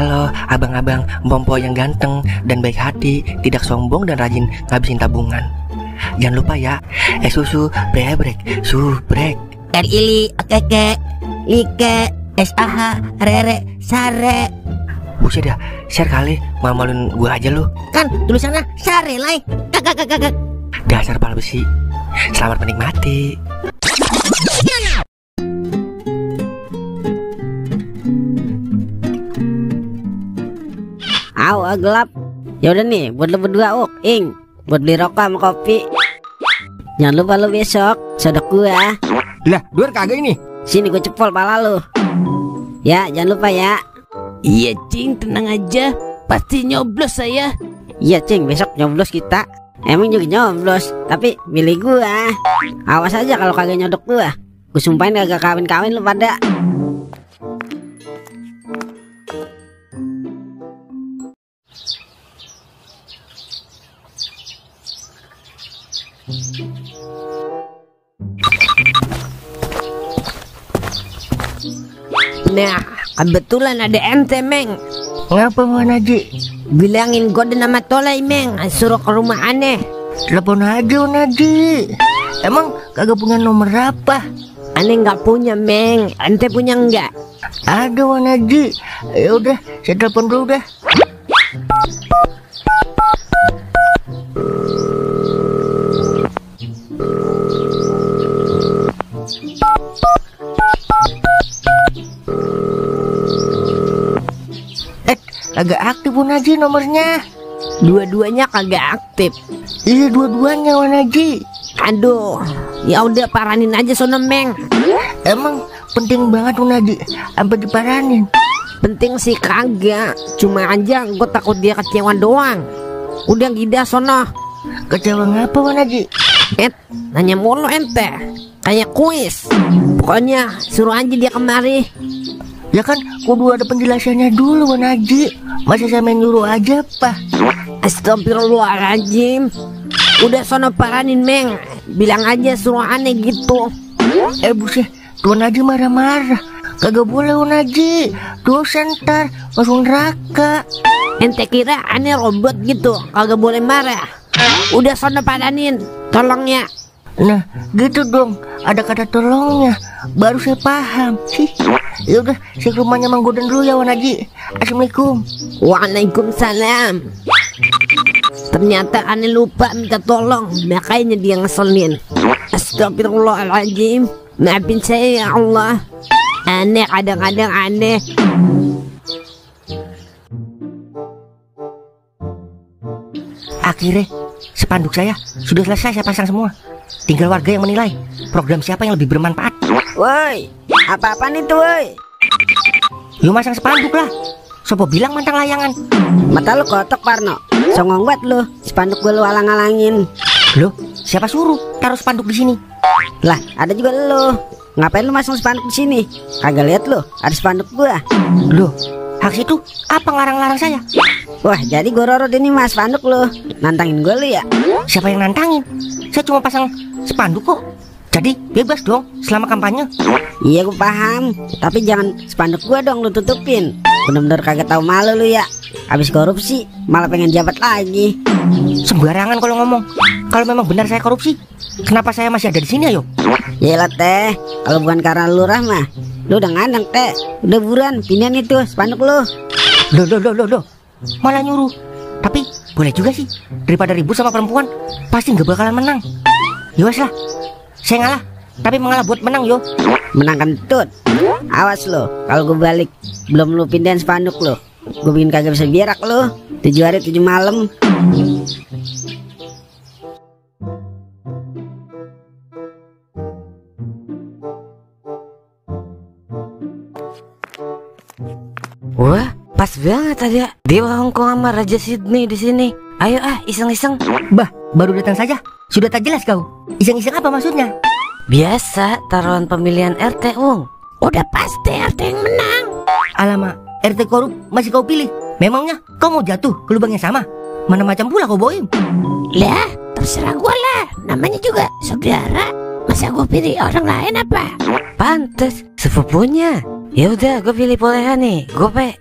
Halo abang-abang Mpompo yang ganteng dan baik hati, tidak sombong dan rajin ngabisin tabungan. Jangan lupa ya, susu brebrek, subrek. Ili, keke, like, SAH, rere, sare. Buset dah, share kali, malu-maluin gua aja lu. Kan tulisannya sare lai. Kakak. Dasar pala besi. Selamat menikmati. Gelap. Ya udah nih, buat lu berdua Ing, buat beli rokok sama kopi. Jangan lupa lu besok sodok gua. Lah, duar kagak ini. Sini gua cepol pala lu. Ya, jangan lupa ya. Iya Cing, tenang aja, pasti nyoblos saya. Iya Cing, besok nyoblos kita. Emang juga nyoblos, tapi milih gua. Awas aja kalau kagak nyodok gua. Gua sumpahin kagak kawin-kawin lu pada. Nah, kebetulan ada ente Meng. Ngapa Wan Haji? Bilangin gue nama Tolai Meng, suruh ke rumah aneh. Telepon aja Wan Haji. Emang kagak punya nomor apa? Aneh nggak punya Meng, ente punya nggak? Ada Wan Haji. Ya udah, saya telepon dulu dah. Kagak aktif Wan Haji nomornya. Dua-duanya kagak aktif. Iya dua-duanya Wan Haji. Aduh, ya udah paranin aja sono Meng. Emang penting banget Wan Haji sampai diparanin? Penting sih kagak, cuma aja gue takut dia kecewa doang. Udah gida sono. Kecewa ngapa Wan Haji? Nanya mulu ente, kayak kuis. Pokoknya suruh aja dia kemari. Ya kan kudu ada penjelasannya dulu Wan Haji. Masa saya main nyuruh aja Pak? Astagfirullahaladzim. Udah sono paranin Meng, bilang aja suruh aneh gitu. Buset, Wan Haji marah-marah. Kagak boleh Wan Haji, dosa ntar masuk neraka. Ente kira aneh robot gitu, kagak boleh marah. Udah sono paranin, tolong ya. Nah gitu dong, ada kata tolongnya, baru saya paham sih. Ya udah, saya ke rumahnya Mang Godan dulu ya Wan Haji. Assalamualaikum. Waalaikumsalam. Ternyata aneh lupa minta tolong, makanya dia ngeselin. Astagfirullahaladzim, maafin saya ya Allah. Aneh kadang-kadang aneh. Akhirnya spanduk saya sudah selesai saya pasang semua. Tinggal warga yang menilai program siapa yang lebih bermanfaat. Woi, apa-apaan itu woi? Lu masang spanduk lah. Sopo bilang mantang layangan. Mata lu kotok Parno. Songong banget lu, spanduk gue lu alang-alangin. Loh, siapa suruh taruh spanduk di sini? Lah, ada juga lu. Ngapain lu masang spanduk di sini? Kagak lihat lu, ada spanduk gua. Loh, hak situ apa ngelarang-larang saya? Wah, jadi gue rorot ini mas spanduk lu. Nantangin gue lu ya? Siapa yang nantangin? Saya cuma pasang spanduk kok. Jadi bebas dong selama kampanye. Iya gue paham, tapi jangan spanduk gue dong lu tutupin. Bener-bener kagak tahu malu lu ya. Habis korupsi malah pengen jabat lagi. Sembarangan kalau ngomong. Kalau memang benar saya korupsi, kenapa saya masih ada di sini ayo? Yalah teh, kalau bukan karena lurah mah lu udah ngandang teh. Udah buruan pindahin itu spanduk lu. Loh, malah nyuruh. Tapi boleh juga sih, daripada ribut sama perempuan, pasti nggak bakalan menang. Yowes lah, saya ngalah, tapi mengalah buat menang yo. Menang kentut. Awas lo, kalau gue balik belum lu pindahin spanduk lo, gue bikin kagak bisa berak lo. 7 hari 7 malam. Wah, pas banget ada Dewa Hongkong sama Raja Sydney di sini. Ayo iseng-iseng. Bah, baru datang saja, sudah tak jelas kau. Iseng-iseng apa maksudnya? Biasa taruhan pemilihan RT Wong. Udah pasti RT yang menang. Alamak, RT korup masih kau pilih. Memangnya kau mau jatuh ke lubang yang sama? Mana macam pula kau boim? Lah, terserah gue lah. Namanya juga saudara. Masa gue pilih orang lain apa? Pantes sepupunya. Ya udah, gue pilih Poleha nih. Gope.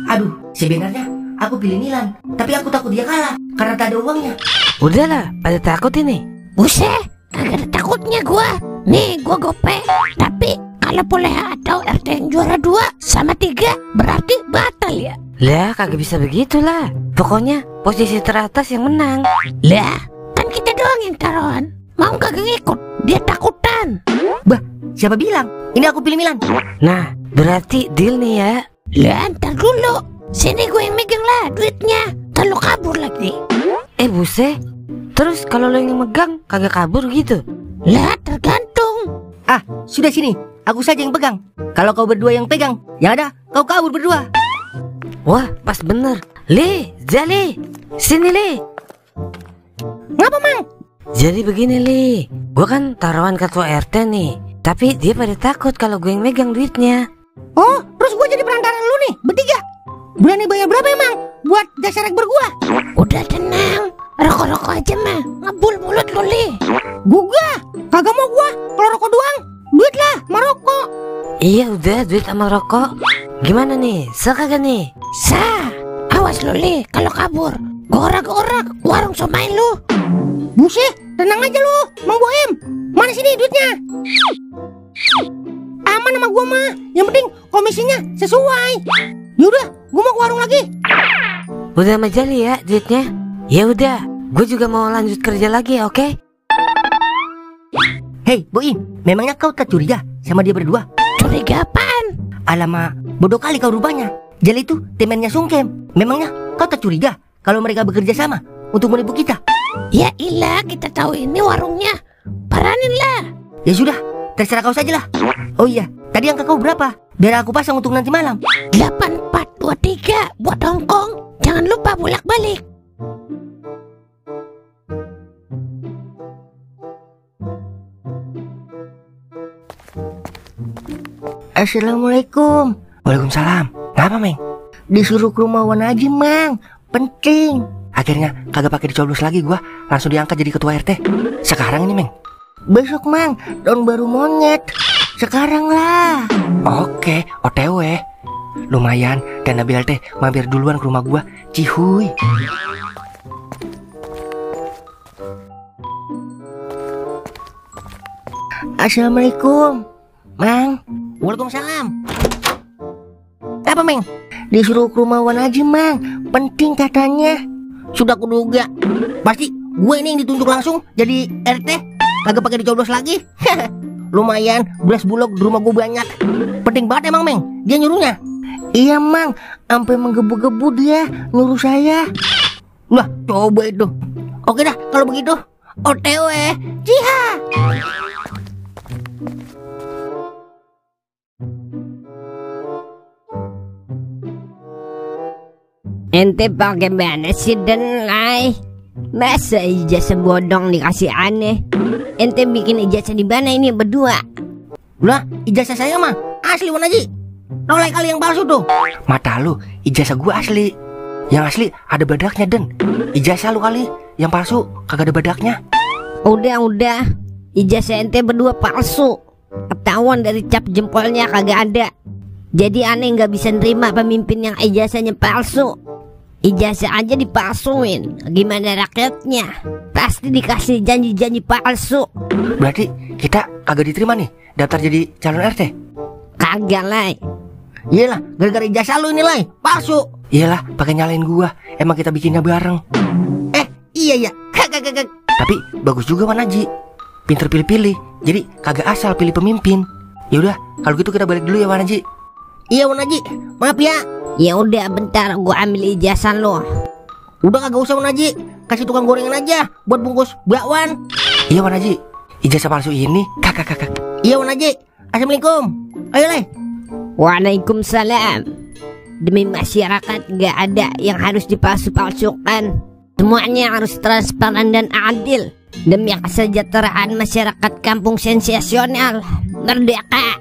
Aduh, Sebenarnya aku pilih Milan, tapi aku takut dia kalah karena tak ada uangnya. Udahlah, pada takut ini. Buset, kagak ada takutnya gua. Nih gua gope. Tapi kalau boleh atau RT yang juara 2 sama 3 berarti batal ya. Lah, kagak bisa begitulah. Pokoknya posisi teratas yang menang. Lah, kan kita doang yang taruhan. Mau kagak ngikut? Dia takutan. Bah, siapa bilang? Ini aku pilih Milan. Nah, berarti deal nih ya. Lah, ntar dulu. Sini gue yang megang lah duitnya. Kalau kabur lagi. Buset. Terus kalau lo yang megang kagak kabur gitu? Lah, tergantung. Ah, sudah sini. Aku saja yang pegang. Kalau kau berdua yang pegang, ya ada, kau kabur berdua. Wah, pas bener. Le, Jali, sini Le. Ngapa, Mang? Jadi begini Le, gue kan taruhan ketua RT nih. Tapi dia pada takut kalau gue yang megang duitnya. Oh, terus gue jadi perantara lu nih, bertiga. Berani bayar berapa emang buat jasa rekber gua? Udah tenang. Rokok-rokok aja mah. Ngebul mulut lu, Li. Gua kagak mau gua. Kalau rokok doang, duit lah, marokok. Iya udah, duit sama rokok. Gimana nih, sah kagak nih? Sah. Awas lu, Li, kalau kabur. Gorak-gorak warung somai lu. Buset, tenang aja lu, Mang Boem. Mana sini duitnya? Aman sama gua mah. Yang penting komisinya sesuai. Yaudah, gua mau ke warung lagi. Udah sama Jali ya duitnya. Ya udah, gue juga mau lanjut kerja lagi, oke? Hei, Boim, memangnya kau tak curiga sama dia berdua? Curiga apaan? Alamak, bodoh kali kau rupanya. Jali itu temennya Sungkem. Memangnya kau tak curiga kalau mereka bekerja sama untuk menipu kita? Ya ilah, kita tahu ini warungnya. Paranin lah. Ya sudah, terserah kau saja lah. Oh iya, tadi angka kau berapa? Biar aku pasang untuk nanti malam. 8423 buat Hongkong. Jangan lupa bolak-balik. Assalamualaikum. Waalaikumsalam. Kenapa, Meng? Disuruh ke rumah Wan Haji, Mang. Penting. Akhirnya kagak pakai dicoblos lagi gua, langsung diangkat jadi ketua RT. Sekarang ini, Meng. Besok, Mang. Tahun baru monyet. Sekarang lah. Oke, OTW. Lumayan, dan Nabil teh mampir duluan ke rumah gua. Cihuy. Assalamualaikum, Mang. Waalaikumsalam. Apa, Meng? Disuruh ke rumah Wan Haji, Mang. Penting katanya. Sudah kuduga. Pasti gue ini yang ditunjuk langsung jadi RT. Kagak pakai dicoblos lagi. Lumayan, belas bulog di rumah gue banyak. Penting banget emang, Meng. Dia nyuruhnya. Iya, Mang. Sampai menggebu-gebu dia nyuruh saya. Lah, coba itu. Oke dah, kalau begitu OTW. Jiha. Ente pakai mana sih Denlai? Masa ijazah bodong dikasih aneh? Ente bikin ijazah di mana ini berdua? Lah, ijazah saya mah asli, Wan Haji. Nolai kali yang palsu tuh. Mata lu, ijazah gua asli. Yang asli ada badaknya, Den. Ijazah lu kali yang palsu kagak ada badaknya. Udah. Ijazah ente berdua palsu. Ketahuan dari cap jempolnya kagak ada. Jadi aneh nggak bisa nerima pemimpin yang ijazahnya palsu. Ijazah aja dipalsuin. Gimana rakyatnya? Pasti dikasih janji-janji palsu. Berarti kita kagak diterima nih daftar jadi calon RT? Kagak, Lai. Iyalah, gara-gara ijazah lu ini, Lai. Palsu. Iyalah, pakai nyalain gua. Emang kita bikinnya bareng. Iya ya. Kagak. Tapi bagus juga, Wan Haji. Pinter pilih-pilih. Jadi kagak asal pilih pemimpin. Yaudah, kalau gitu kita balik dulu ya, Wan Haji. Iya, Wan Haji. Maaf ya. Ya udah, bentar gua ambil ijazah lo. Udah kagak usah, Wan Haji. Kasih tukang gorengan aja buat bungkus bakwan. Iya, Wan Haji. Ijazah palsu ini kakak. Iya, Wan Haji. Assalamualaikum. Ayo, Lai. Waalaikumsalam. Demi masyarakat gak ada yang harus dipalsu-palsukan. Semuanya harus transparan dan adil. Demi kesejahteraan masyarakat kampung sensasional. Merdeka.